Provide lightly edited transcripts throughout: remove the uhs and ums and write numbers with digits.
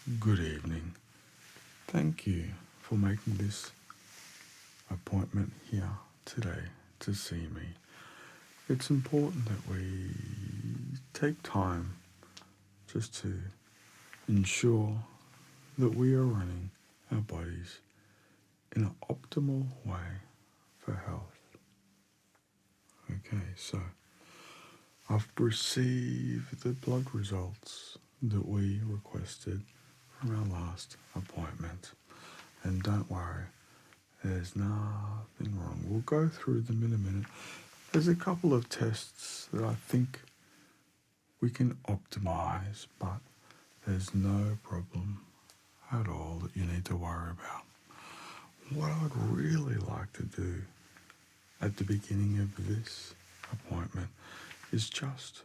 Good evening. Thank you for making this appointment here today to see me. It's important that we take time just to ensure that we are running our bodies in an optimal way for health. Okay, so I've received the blood results that we requested from our last appointment, and don't worry, there's nothing wrong. We'll go through them in a minute. There's a couple of tests that I think we can optimize, but there's no problem at all that you need to worry about. What I'd really like to do at the beginning of this appointment is just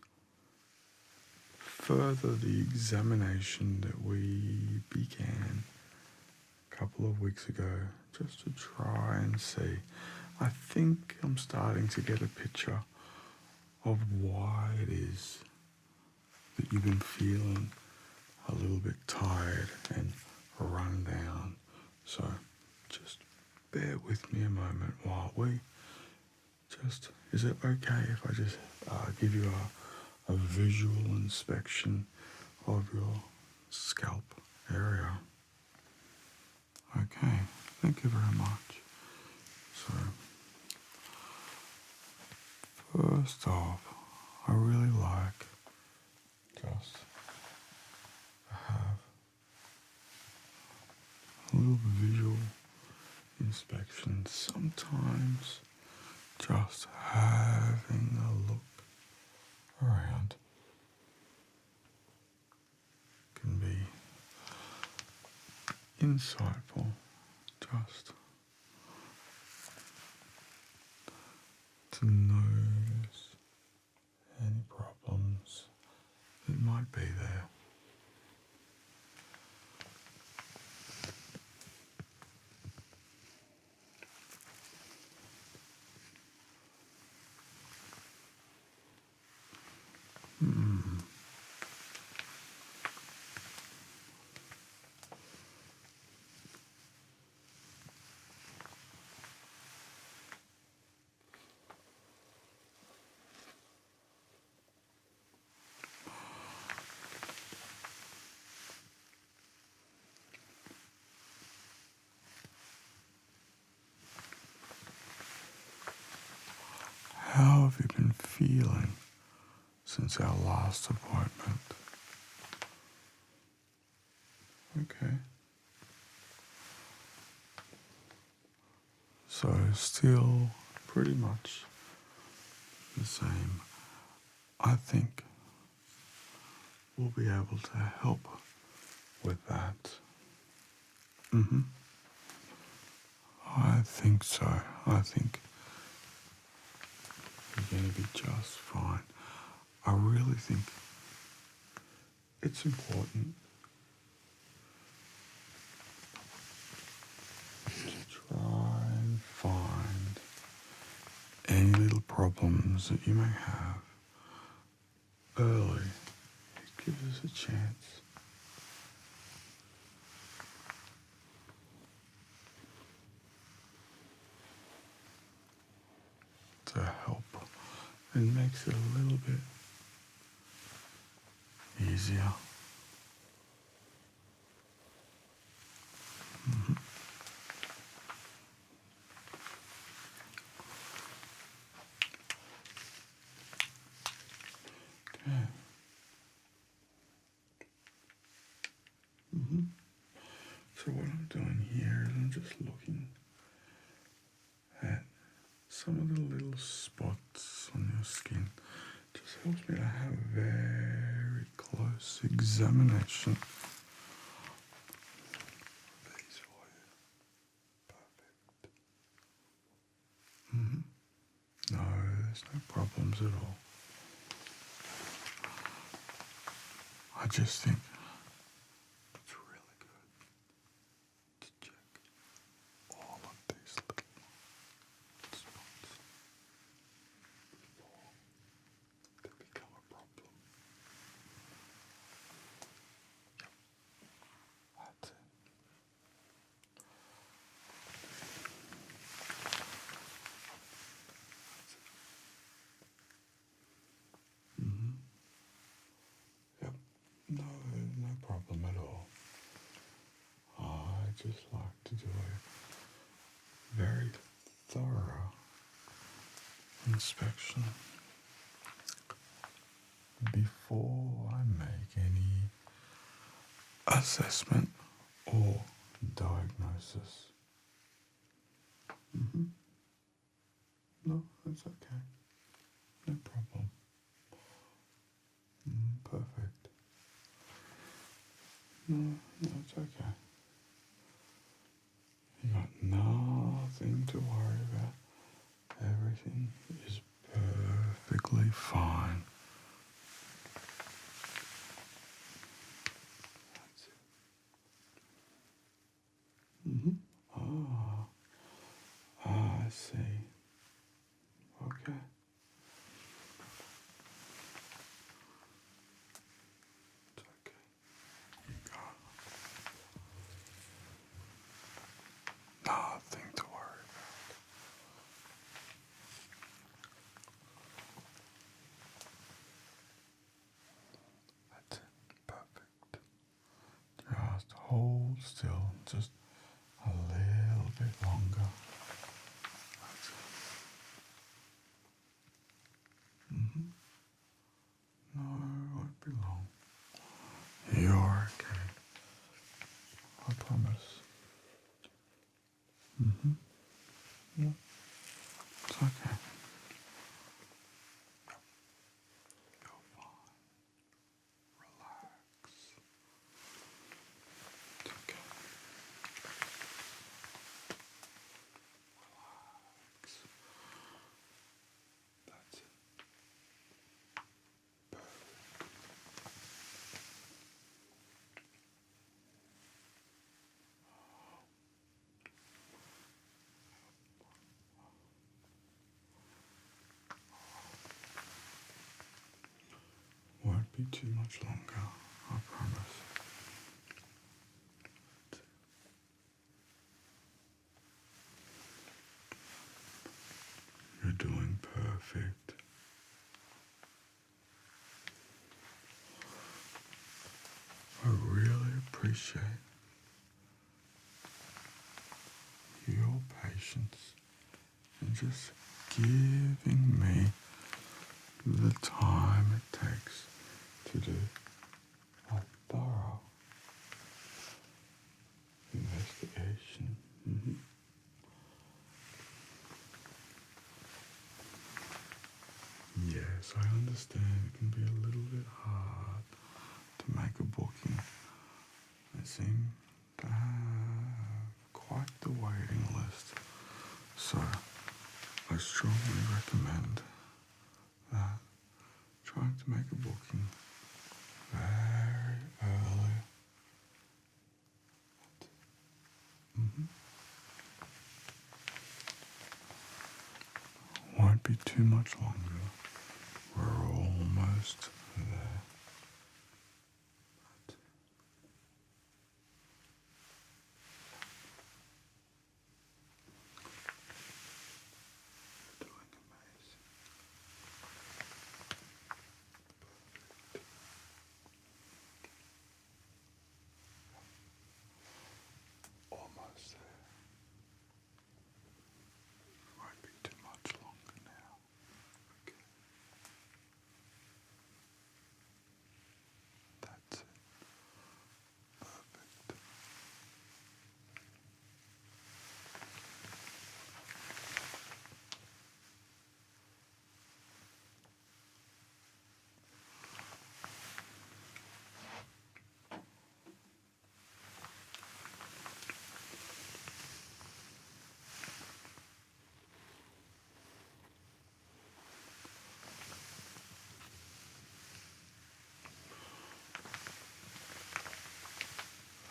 further the examination that we began a couple of weeks ago, just to try and see. I think I'm starting to get a picture of why it is that you've been feeling a little bit tired and run down. So just bear with me a moment while we just, is it okay if I just give you a visual inspection of your scalp area? Okay, thank you very much. So, first off, I really like just to have a little visual inspection. Sometimes just having a look around can be insightful, just to notice any problems that might be there. How have you been feeling since our last appointment? Okay. So still pretty much the same. I think we'll be able to help with that. I think so. I think you're going to be just fine. I really think it's important to try and find any little problems that you may have early. It gives us a chance to help, and makes it a little bit easier. Okay. So what I'm doing here is I'm just looking at some of the little spots on your skin. Just helps me to have a very close examination. These for you. Perfect. No, there's no problems at all. I just think it's really good to check all of these little spots before they become a problem. problem at all. I just like to do a very thorough inspection before I make any assessment or diagnosis. No, that's okay. No problem. Perfect. No, it's okay. You got nothing to worry about. Everything is perfectly fine. That's it. I see. Okay. It's okay. You got nothing to worry about. That's it. Perfect. Just hold still. Just a little bit longer. That's it. No, it won't be long. You're okay. I promise. No, it's okay. You're fine. Relax. It's okay. Relax. That's it. Won't be too much longer, I promise. You're doing perfect. I really appreciate your patience and just giving me the time it takes to do a thorough investigation. Yes, I understand it can be a little bit hard to make a booking. They seem to have quite the waiting list. So I strongly recommend that trying to make a booking very early. Won't be too much longer. We're almost there. Doing amazing. Almost there. Won't be too much longer now. Okay. That's it. Perfect.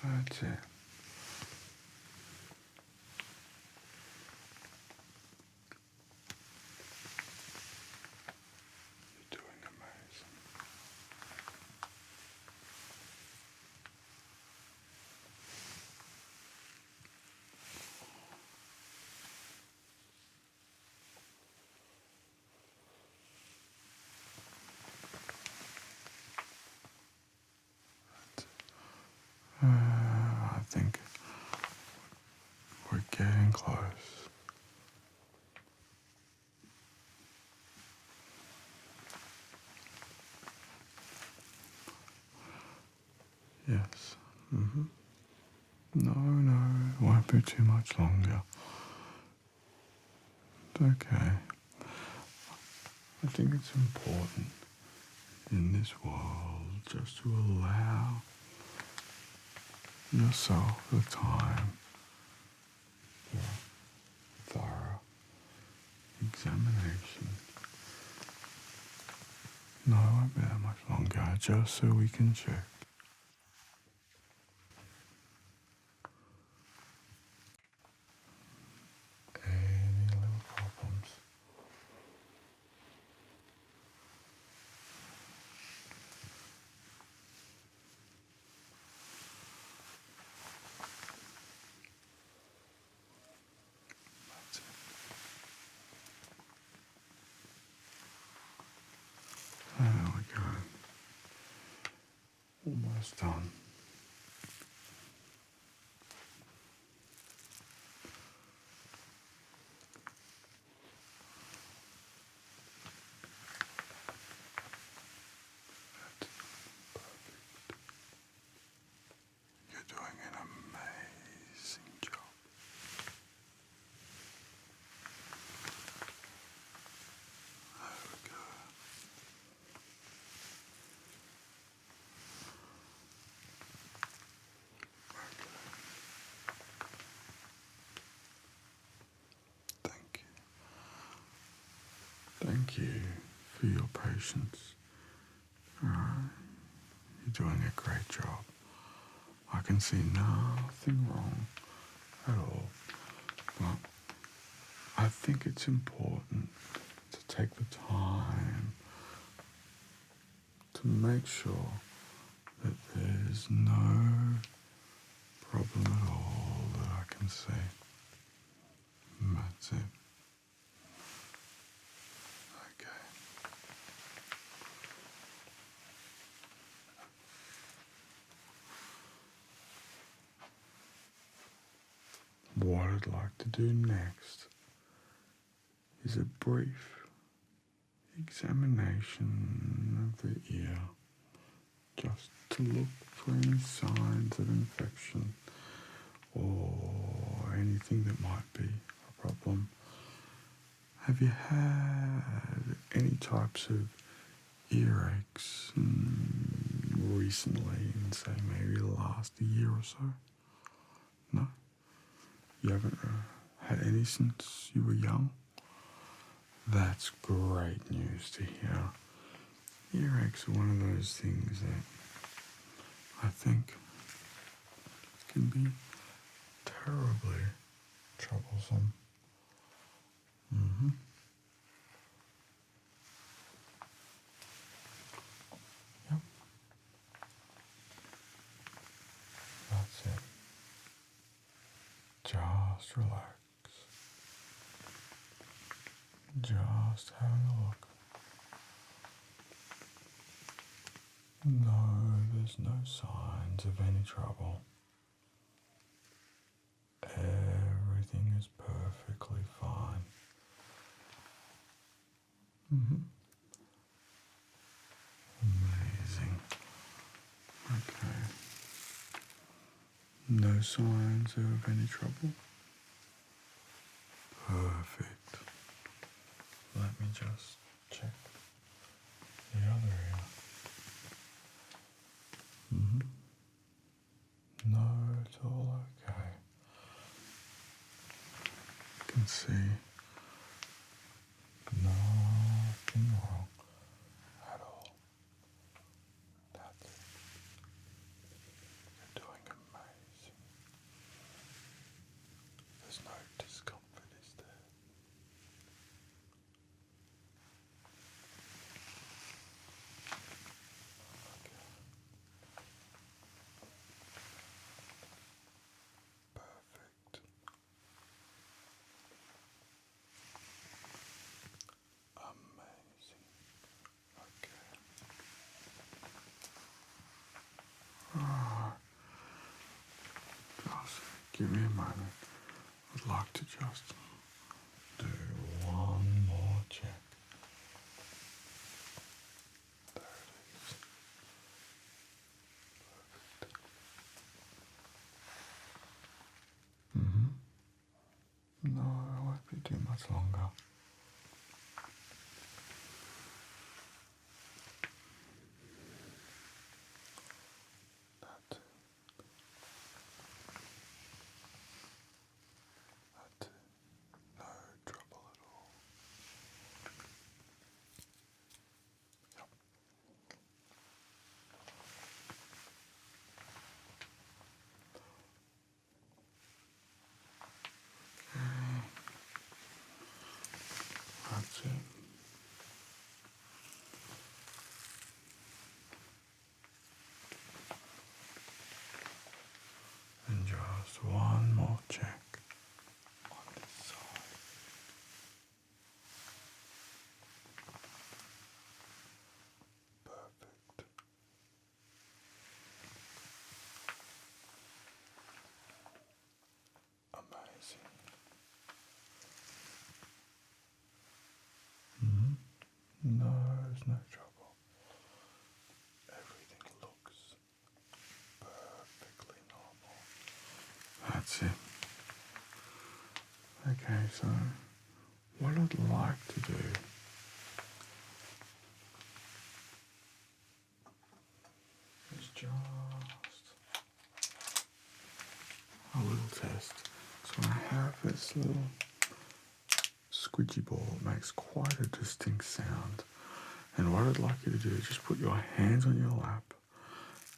That's it. You're doing amazing. That's it. I think we're getting close. Yes. No, it won't be too much longer. It's okay. I think it's important in this world just to allow yourself the time for thorough examination. No, it won't be that much longer, just so we can check any little problems. That's it. There we go. Almost done. You're doing an amazing job. There we go. Thank you. Thank you for your patience. Alright, you're doing a great job. I can see nothing wrong at all. But I think it's important to take the time to make sure that there's no problem at all that I can see. And that's it. Okay. What I'd like to do next is a brief examination of the ear, just to look for any signs of infection or anything that might be a problem. Have you had any types of earaches recently, in say maybe the last year or so? No? You haven't had any since you were young? That's great news to hear. Earaches are one of those things that I think can be terribly troublesome. Yep. That's it. Just relax. Just having a look. No, there's no signs of any trouble. Everything is perfectly fine. Amazing. Okay. No signs of any trouble? Perfect. Let me just check the other ear. No, it's all okay. I can see nothing wrong at all. That's it. You're doing amazing. There's no discomfort, is there? Okay. Perfect. give me a moment. I'd like to just do one more check. There it is. No, it won't be too much longer. That's it. That's it. No trouble at all. Yep. That's it. And just one more check on this side. Perfect. Amazing. No, there's no trouble. Everything looks perfectly normal. That's it. Okay, so what I'd like to do is just a little test. So I have this little squidgy ball. It makes quite a distinct sound. And what I'd like you to do is just put your hands on your lap,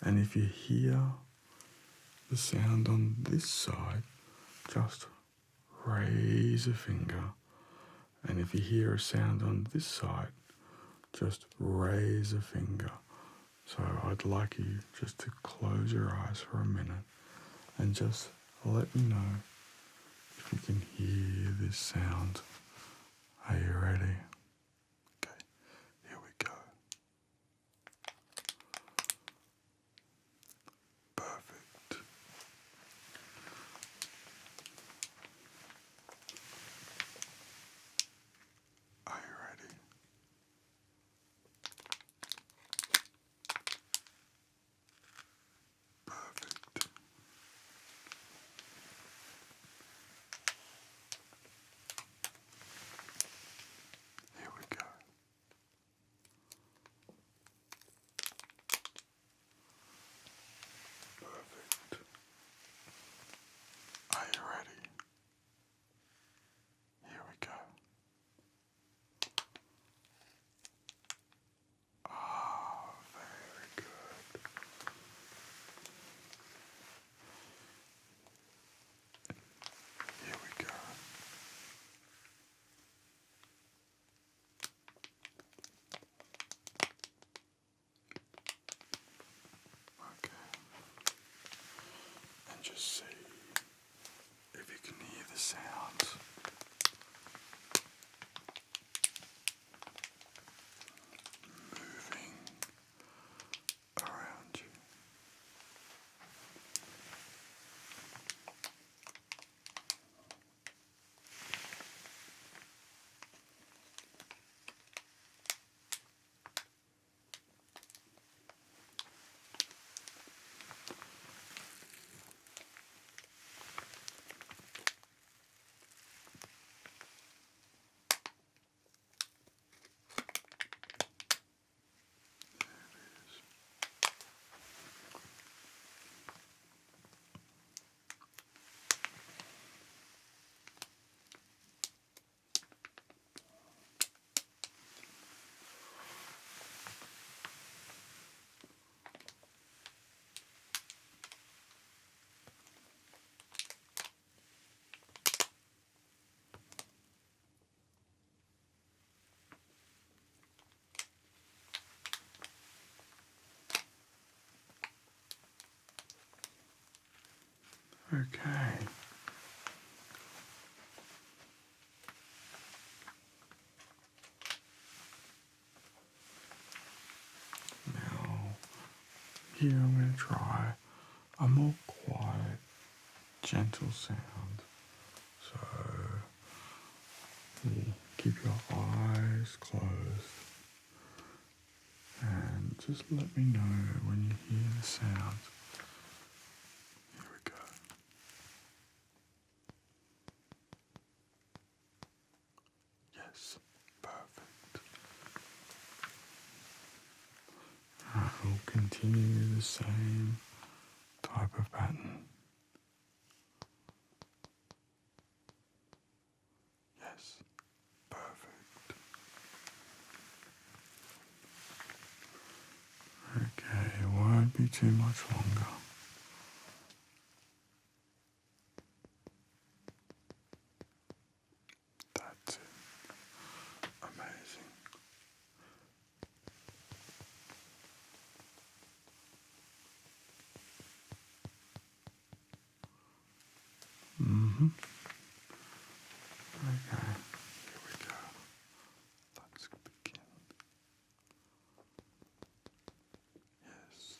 and if you hear the sound on this side, just raise a finger. And if you hear a sound on this side, just raise a finger. So I'd like you just to close your eyes for a minute and just let me know if you can hear this sound. Are you ready? Okay, here we go. Perfect. Are you ready? Perfect. Here we go. Perfect. Are you ready? Here we go. Ah, very good. Here we go. Okay. And just see if you can hear the sounds. Moving around you. Okay. Now, here I'm going to try a more quiet, gentle sound. So keep your eyes closed and just let me know when you hear the sound. Here we go. Yes, perfect. We'll continue the same type of pattern. Yes, perfect. Okay, it won't be too much longer. That's it. Amazing. Okay, here we go. Let's begin. Yes.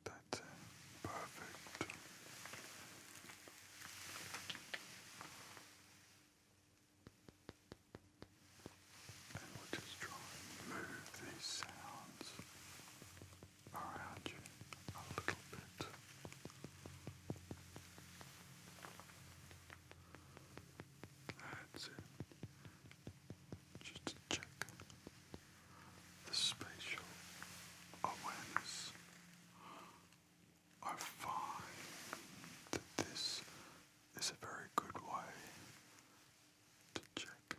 That's it. Perfect. And we'll just try and move these sounds around you a little bit. That's it. Just to check the spatial awareness. I find that this is a very good way to check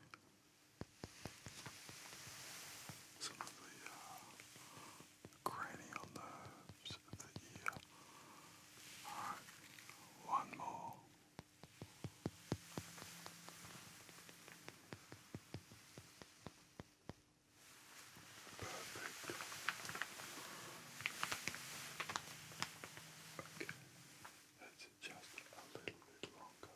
some of the cranial nerves of the ear. Alright, one more. Perfect. Okay, let's adjust a little bit longer.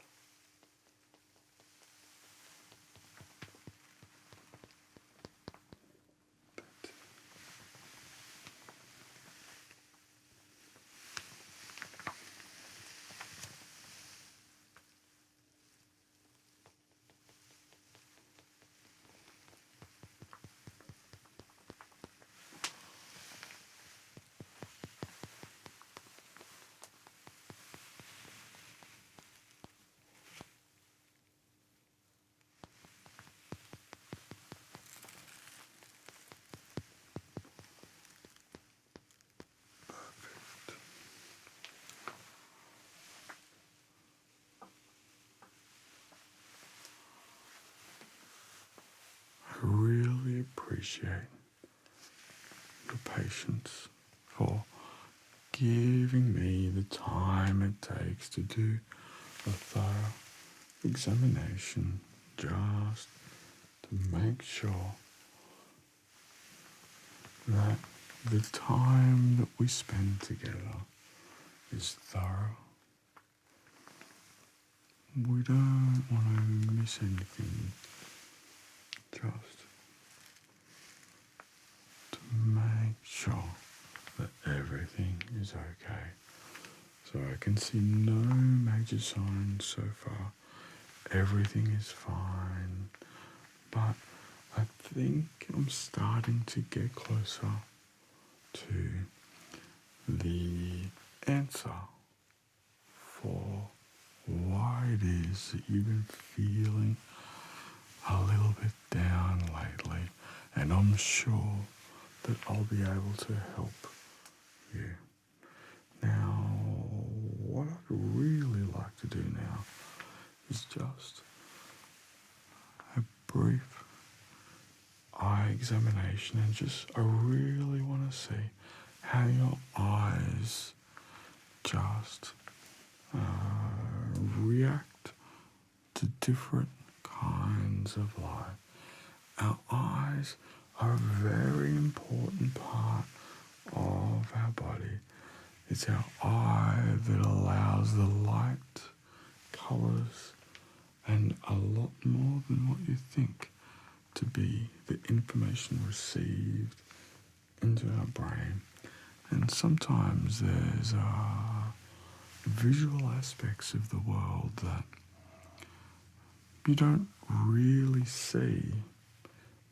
That's it. Perfect. I really appreciate your patience for giving me the time it takes to do a thorough examination just to make sure that the time that we spend together is thorough. We don't want to miss anything, just to make sure that everything is okay. So I can see no major signs so far. Everything is fine, but I think I'm starting to get closer to the answer for why it is that you've been feeling a little bit down lately, and I'm sure that I'll be able to help you. Now, what I'd really like to do now is just a brief eye examination, and I really want to see how your eyes just react to different kinds of light. Our eyes are a very important part of our body. It's our eye that allows the light, colours, and a lot more than what you think to be the information received into our brain. And sometimes there's visual aspects of the world that you don't really see,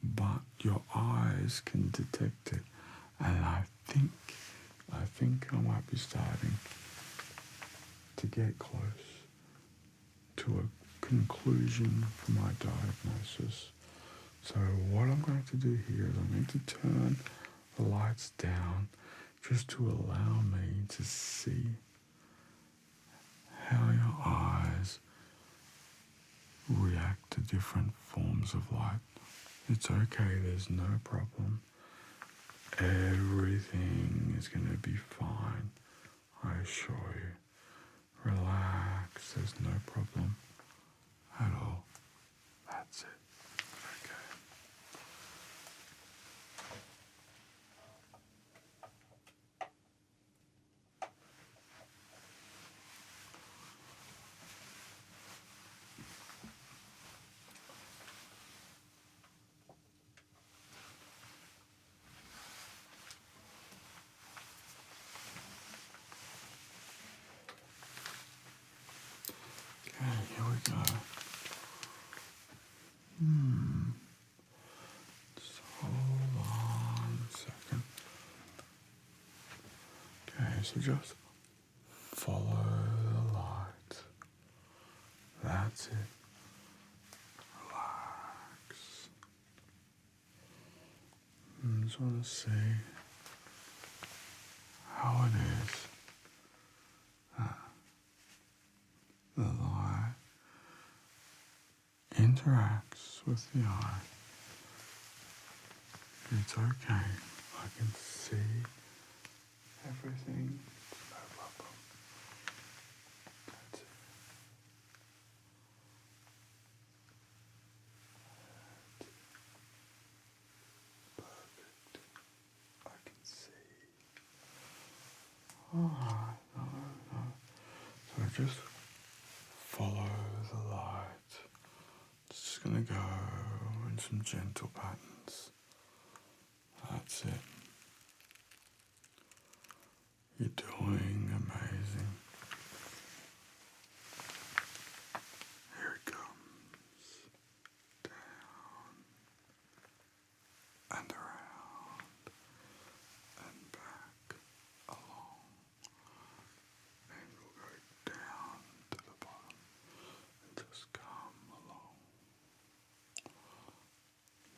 but your eyes can detect it. And I think I might be starting to get close to a conclusion for my diagnosis. So what I'm going to do here is I'm going to turn the lights down just to allow me to see how your eyes react to different forms of light. It's okay, there's no problem. Everything is going to be fine, I assure you. Relax, there's no problem at all. That's it. Okay. Okay, here we go. Just hold on a second. Okay, so just follow the light. That's it. Relax. I just want to see how it is that the light interacts with the eye. It's okay. I can see everything. No problem. That's it. Perfect. I can see. Alright, no. So just follow the light. It's just going to go in some gentle patterns. That's it. You're doing amazing. Here it comes. Down and around and back along. And we'll go down to the bottom and just come along.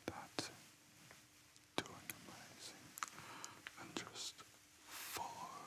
That's it. Doing amazing. And just follow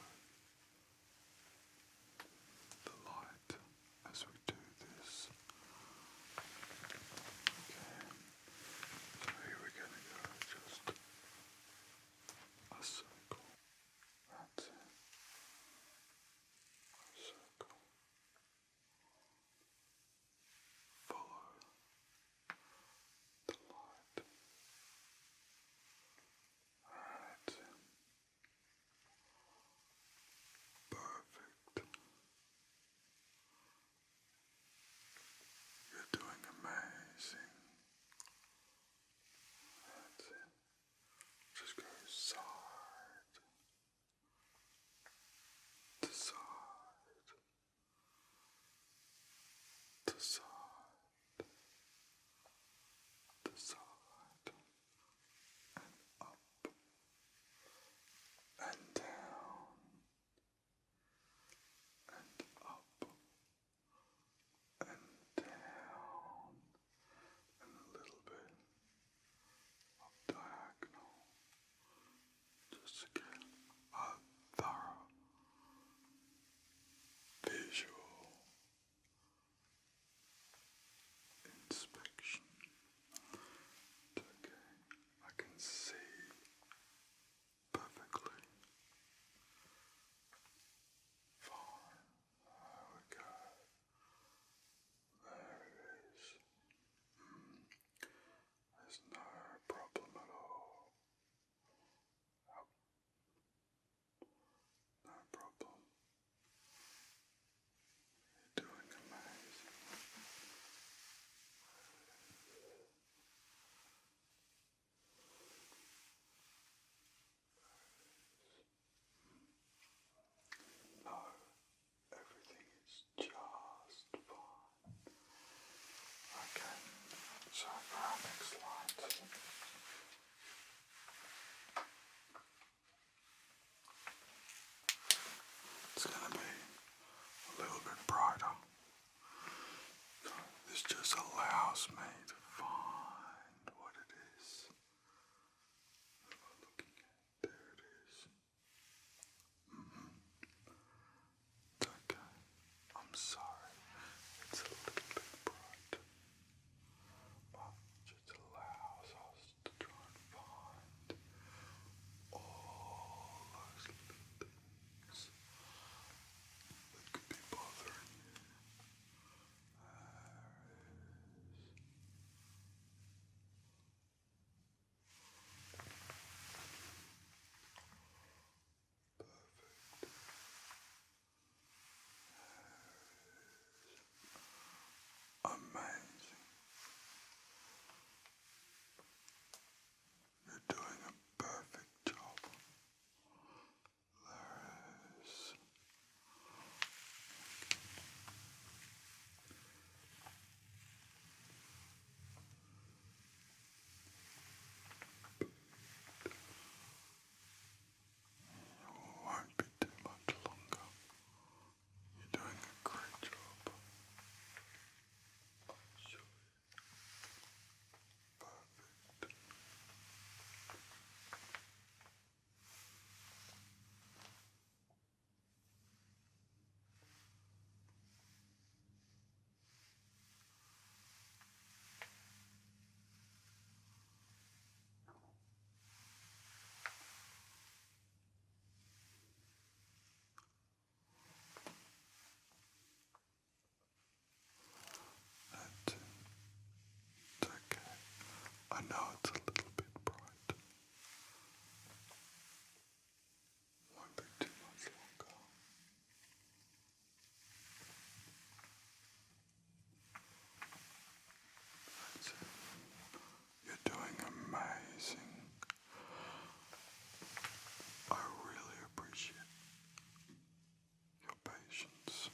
I know it's a little bit bright. Won't be too much longer. That's it. You're doing amazing. I really appreciate your patience.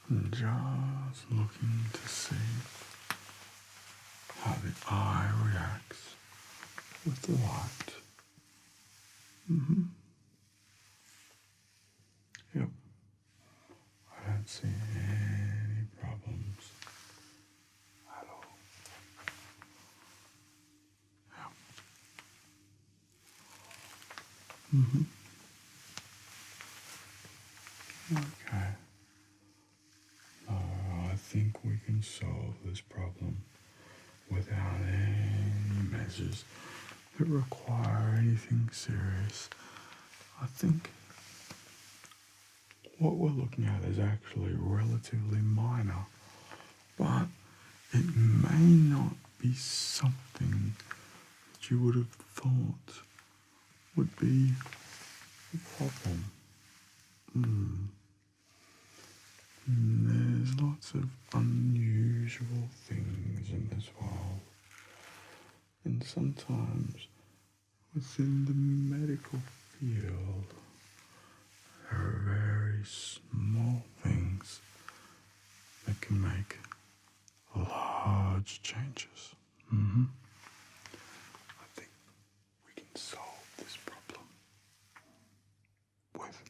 And just looking to see how the eye reacts with the light. Yep. I don't see any problems at all. Yep. Okay. I think we can solve this problem without any measures that require anything serious. I think what we're looking at is actually relatively minor, but it may not be something that you would have thought would be a problem. There's lots of unusual things in this world, and sometimes within the medical field there are very small things that can make large changes. I think we can solve this problem with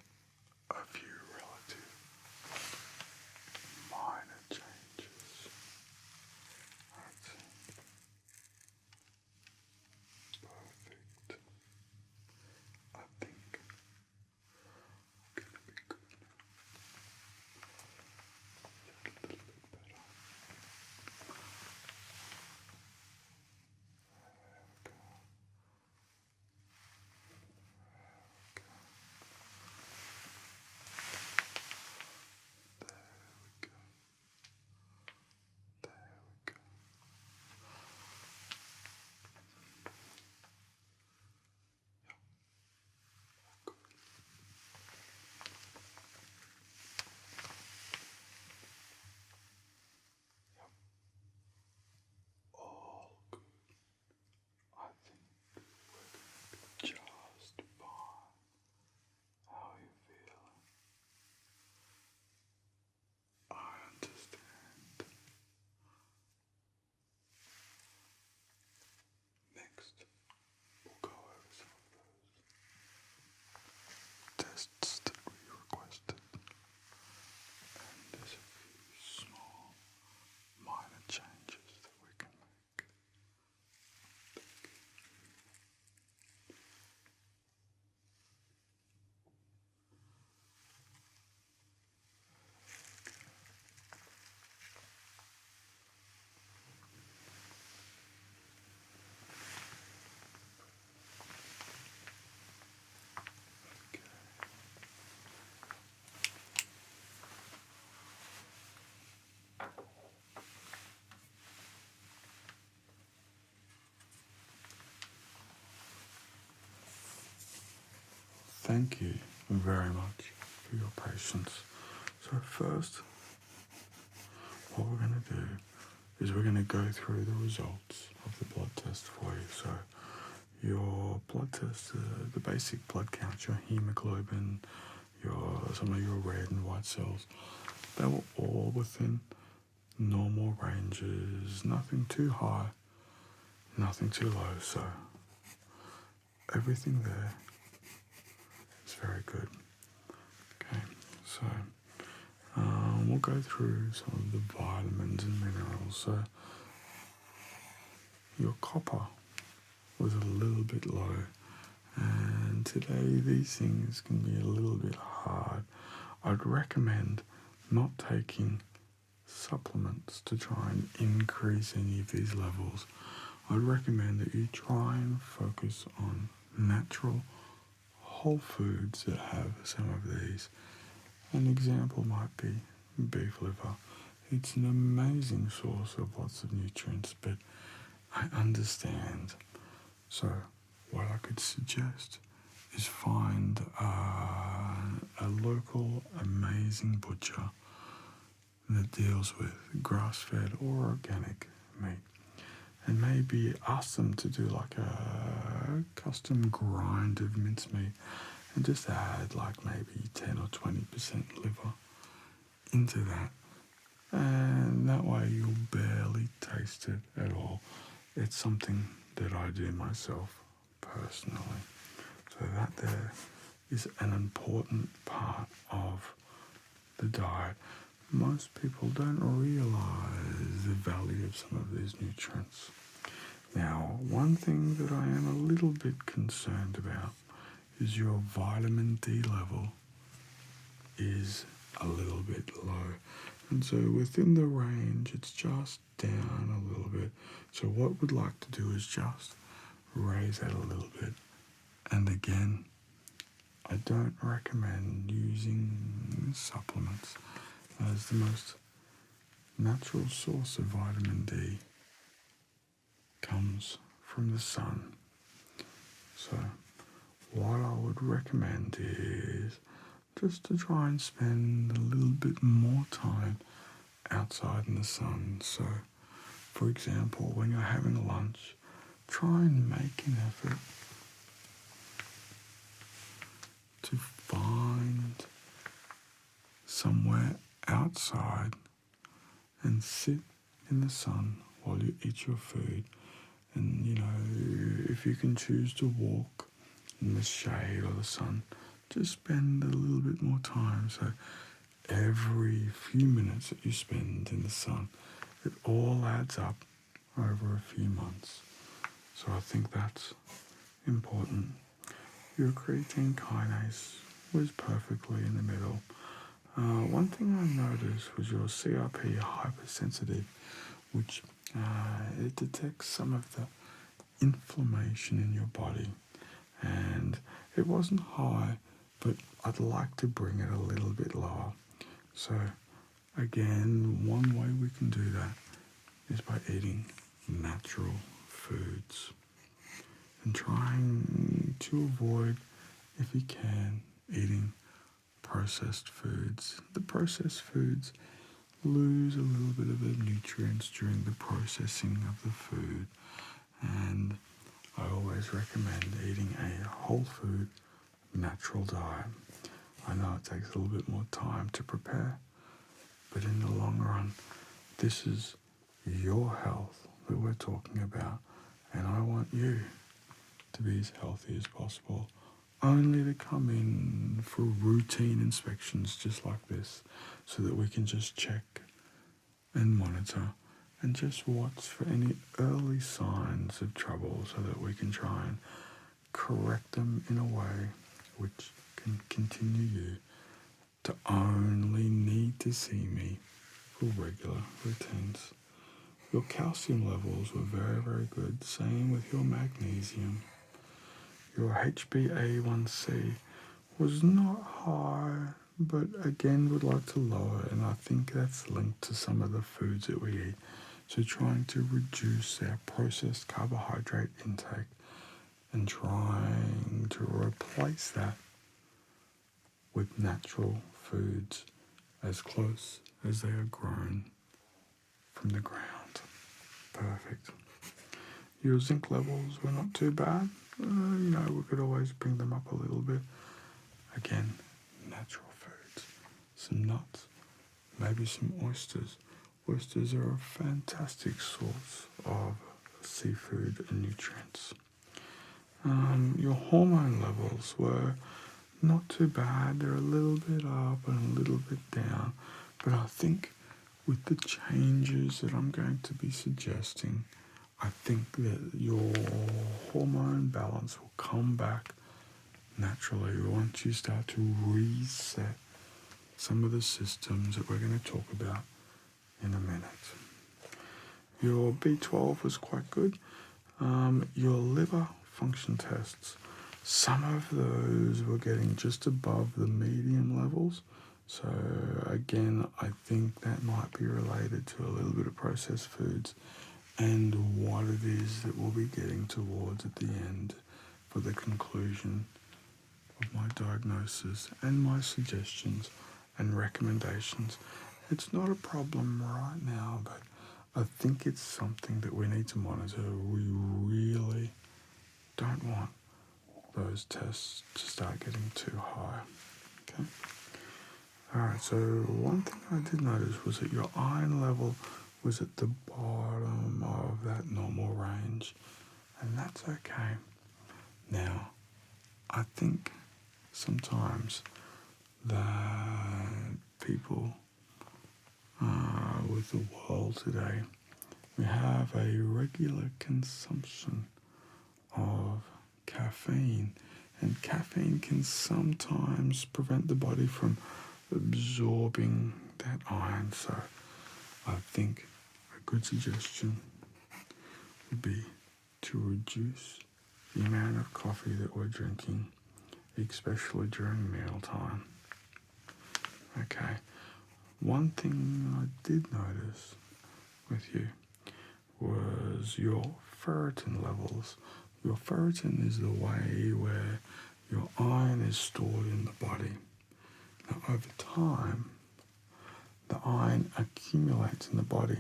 a few relative minor changes. That's perfect. I think we're gonna be good now. A little bit better. All good. I think we're gonna be just fine. How are you feeling? I understand. Next, we'll go over some of those tests that we requested. And there's a few small, minor changes that we can make. Thank you very much for your patience. So first, what we're going to do is we're going to go through the results of the blood test for you. So your blood test, the basic blood count, your hemoglobin, some of your red and white cells, they were all within normal ranges, nothing too high, nothing too low. So everything there is very good. Okay, so we'll go through some of the vitamins and minerals. So your copper was a little bit low, and today these things can be a little bit hard. I'd recommend not taking supplements to try and increase any of these levels. I'd recommend that you try and focus on natural whole foods that have some of these. An example might be beef liver. It's an amazing source of lots of nutrients, but I understand. So what I could suggest is find a local amazing butcher that deals with grass-fed or organic meat, and maybe ask them to do like a custom grind of mincemeat and just add like maybe 10 or 20% liver into that, and that way you'll barely taste it at all. It's something that I do myself personally. So that there is an important part of the diet. Most people don't realize the value of some of these nutrients. Now, one thing that I am a little bit concerned about is your vitamin D level is a little bit low. And so within the range, it's just down a little bit. So what we'd like to do is just raise that a little bit. And again, I don't recommend using supplements, as the most natural source of vitamin D comes from the sun. So what I would recommend is just to try and spend a little bit more time outside in the sun. So, for example, when you're having lunch, try and make an effort to find somewhere outside and sit in the sun while you eat your food. And, you know, if you can choose to walk in the shade or the sun, just spend a little bit more time. So every few minutes that you spend in the sun, it all adds up over a few months. So I think that's important. Your creatine kinase was perfectly in the middle. One thing I noticed was your CRP hypersensitive, which it detects some of the inflammation in your body. And it wasn't high, but I'd like to bring it a little bit lower. So again, one way we can do that is by eating natural foods and trying to avoid, if you can, eating processed foods. The processed foods lose a little bit of the nutrients during the processing of the food, and I always recommend eating a whole food, natural diet. I know it takes a little bit more time to prepare, but in the long run, this is your health that we're talking about, and I want you to be as healthy as possible, only to come in for routine inspections just like this, so that we can just check and monitor and just watch for any early signs of trouble, so that we can try and correct them in a way which can continue you to only need to see me for regular routines. Your calcium levels were very, very good. Same with your magnesium. Your HbA1c was not high, but again would like to lower, and I think that's linked to some of the foods that we eat. So trying to reduce our processed carbohydrate intake and trying to replace that with natural foods as close as they are grown from the ground. Perfect. Your zinc levels were not too bad. We could always bring them up a little bit. Again, natural foods. Some nuts, maybe some oysters. Oysters are a fantastic source of seafood and nutrients. Your hormone levels were not too bad. They're a little bit up and a little bit down. But I think with the changes that I'm going to be suggesting, I think that your hormone balance will come back naturally once you start to reset some of the systems that we're going to talk about in a minute. Your B12 was quite good. Your liver function tests, some of those were getting just above the medium levels. So again, I think that might be related to a little bit of processed foods and what it is that we'll be getting towards at the end for the conclusion of my diagnosis and my suggestions and recommendations. It's not a problem right now, but I think it's something that we need to monitor. We really don't want those tests to start getting too high. Okay. Alright, so one thing I did notice was that your iron level was at the bottom of that normal range, and that's okay. Now, I think sometimes that people with the world today, we have a regular consumption of caffeine, and caffeine can sometimes prevent the body from absorbing that iron. So I think a good suggestion would be to reduce the amount of coffee that we're drinking, especially during mealtime. Okay, one thing I did notice with you was your ferritin levels. Your ferritin is the way where your iron is stored in the body. Now, over time, the iron accumulates in the body,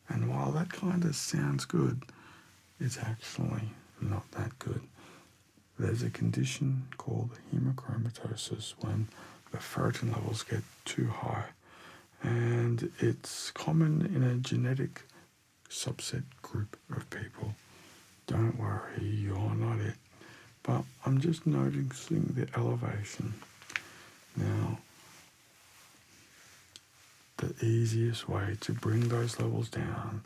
and while that kind of sounds good, it's actually not that good. There's a condition called hemochromatosis when the ferritin levels get too high, and it's common in a genetic subset group of people. Don't worry, you're not it. But I'm just noticing the elevation. Now, the easiest way to bring those levels down,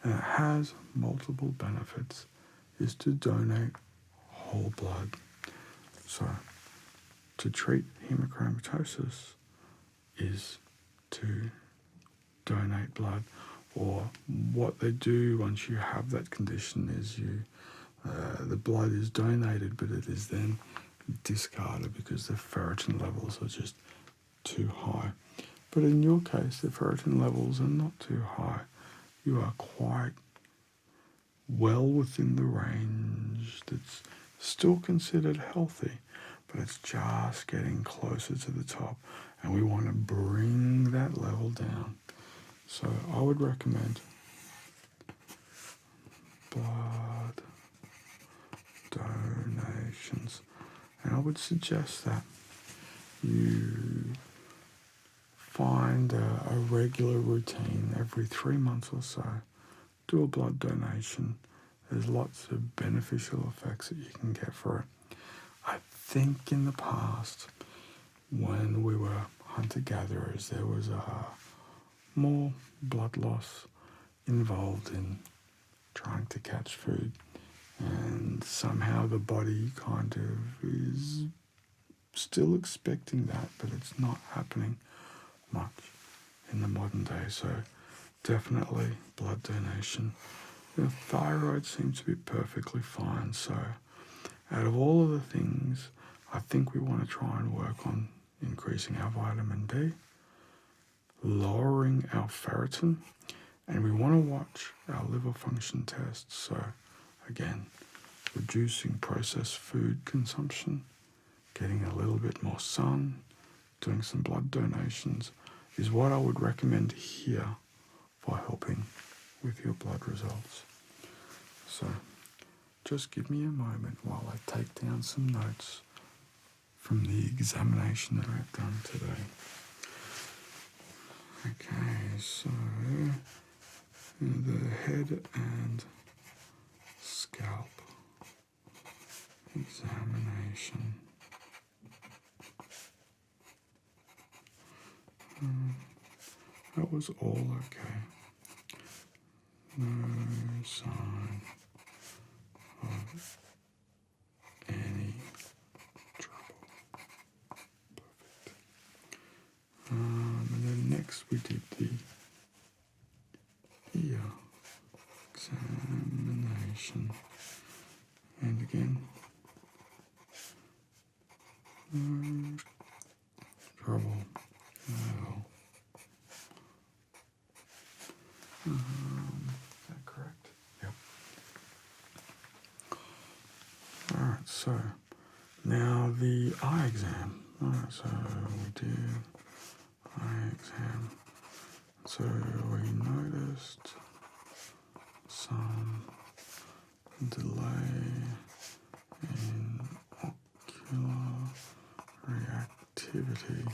and it has multiple benefits, is to donate whole blood. So, to treat hemochromatosis is to donate blood, or what they do once you have that condition is the blood is donated, but it is then discarded because the ferritin levels are just too high. But in your case, the ferritin levels are not too high. You are quite well within the range that's still considered healthy, but it's just getting closer to the top, and we want to bring that level down. So I would recommend blood donations, and I would suggest that you find a regular routine every 3 months or so. Do a blood donation. There's lots of beneficial effects that you can get for it. I think in the past, when we were hunter-gatherers, there was more blood loss involved in trying to catch food, and somehow the body kind of is still expecting that, but it's not happening much in the modern day. So definitely blood donation. The thyroid seems to be perfectly fine. So out of all of the things, I think we want to try and work on increasing our vitamin D, lowering our ferritin, and we want to watch our liver function tests. So again, reducing processed food consumption, getting a little bit more sun, doing some blood donations is what I would recommend here for helping with your blood results. So just give me a moment while I take down some notes from the examination that I've done today. Okay, so the head and scalp examination. That was all okay. No sign of any trouble. Perfect. And then next we did the ear examination. And again, no trouble at all. Is that correct? Yep. Alright, so now the eye exam. Alright, so we did eye exam. So we noticed some delay in ocular reactivity.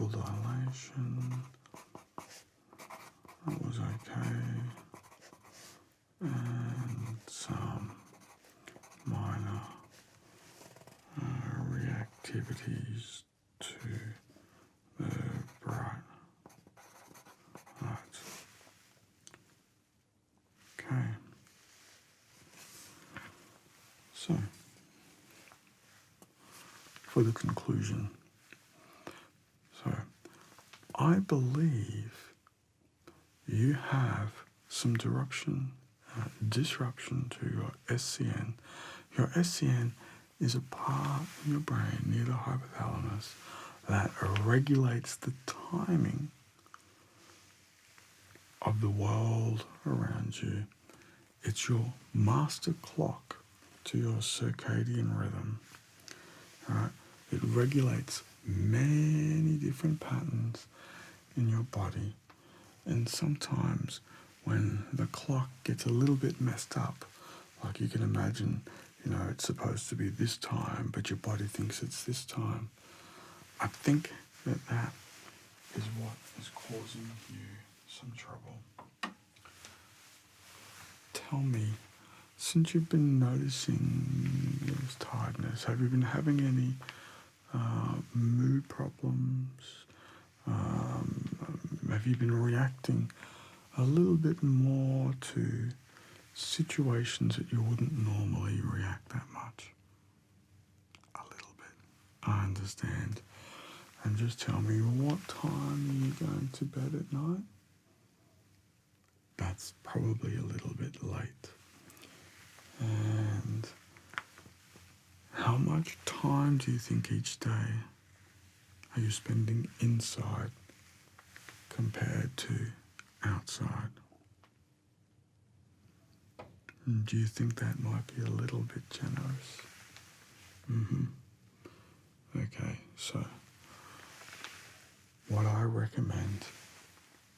pupil dilation. That was okay. And some minor reactivities to the bright lights. Okay. So, for the conclusion, I believe you have some disruption to your SCN. Your SCN is a part of your brain near the hypothalamus that regulates the timing of the world around you. It's your master clock to your circadian rhythm. Right? It regulates many different patterns in your body. And sometimes when the clock gets a little bit messed up, like you can imagine, it's supposed to be this time, but your body thinks it's this time. I think that is what is causing you some trouble. Tell me, since you've been noticing this tiredness, have you been having any mood problems? Have you been reacting a little bit more to situations that you wouldn't normally react that much? A little bit. I understand. And just tell me, what time are you going to bed at night? That's probably a little bit late. And how much time do you think each day are you spending inside compared to outside? Do you think that might be a little bit generous? Okay, so what I recommend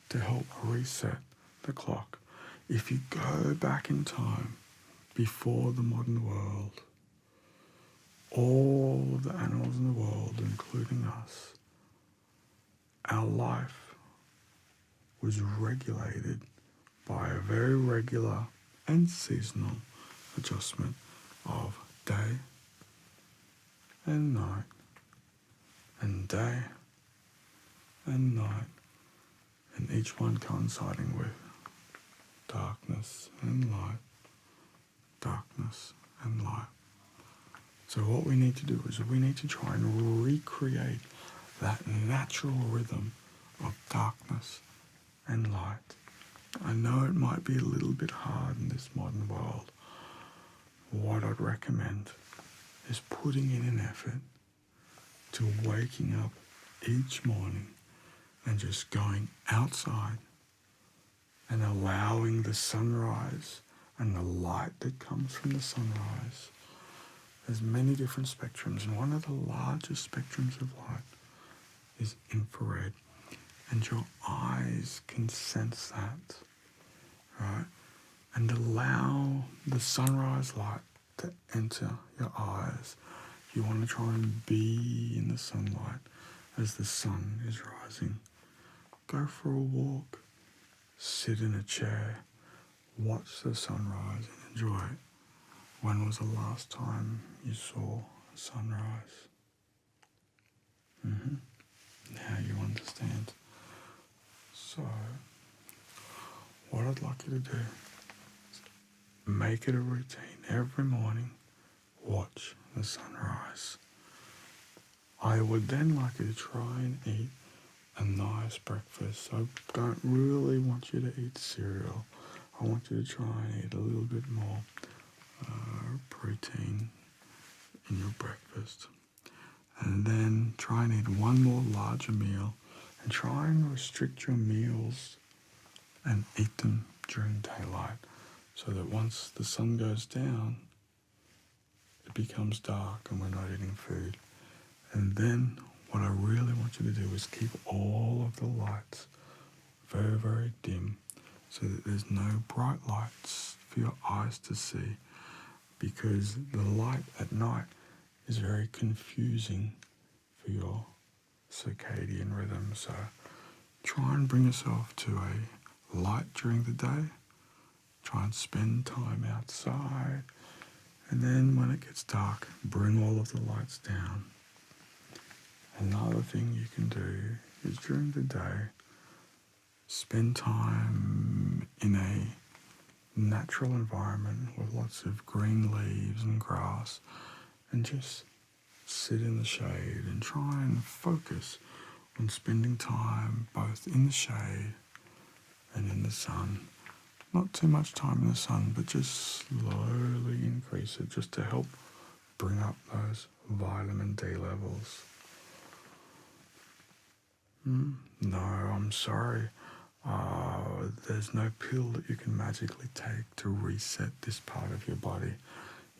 to help reset the clock, if you go back in time before the modern world, all of the animals in the world, including us, our life was regulated by a very regular and seasonal adjustment of day and night, and day and night, and each one coinciding with darkness and light, darkness and light. So what we need to do is we need to try and recreate that natural rhythm of darkness and light. I know it might be a little bit hard in this modern world. What I'd recommend is putting in an effort to waking up each morning and just going outside and allowing the sunrise and the light that comes from the sunrise. There's many different spectrums, and one of the largest spectrums of light is infrared, and your eyes can sense that, right? And allow the sunrise light to enter your eyes. You want to try and be in the sunlight as the sun is rising. Go for a walk, sit in a chair, watch the sunrise and enjoy it. When was the last time you saw a sunrise? Now you understand. So, what I'd like you to do is make it a routine every morning. Watch the sunrise. I would then like you to try and eat a nice breakfast. I don't really want you to eat cereal. I want you to try and eat a little bit more protein in your breakfast. And then try and eat one more larger meal, and try and restrict your meals and eat them during daylight, so that once the sun goes down, it becomes dark and we're not eating food. And then what I really want you to do is keep all of the lights very, very dim, so that there's no bright lights for your eyes to see, because the light at night is very confusing for your circadian rhythm. So try and bring yourself to a light during the day. Try and spend time outside. And then when it gets dark, bring all of the lights down. Another thing you can do is during the day, spend time in a natural environment with lots of green leaves and grass, and just sit in the shade and try and focus on spending time both in the shade and in the sun. Not too much time in the sun, but just slowly increase it just to help bring up those vitamin D levels. No, I'm sorry. There's no pill that you can magically take to reset this part of your body.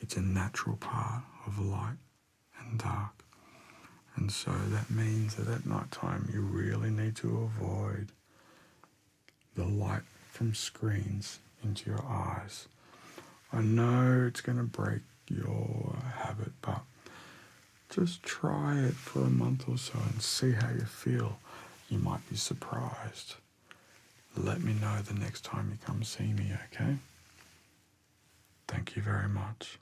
It's a natural part of light and dark. And so that means that at night time you really need to avoid the light from screens into your eyes. I know it's going to break your habit, but just try it for a month or so and see how you feel. You might be surprised. Let me know the next time you come see me, okay? Thank you very much.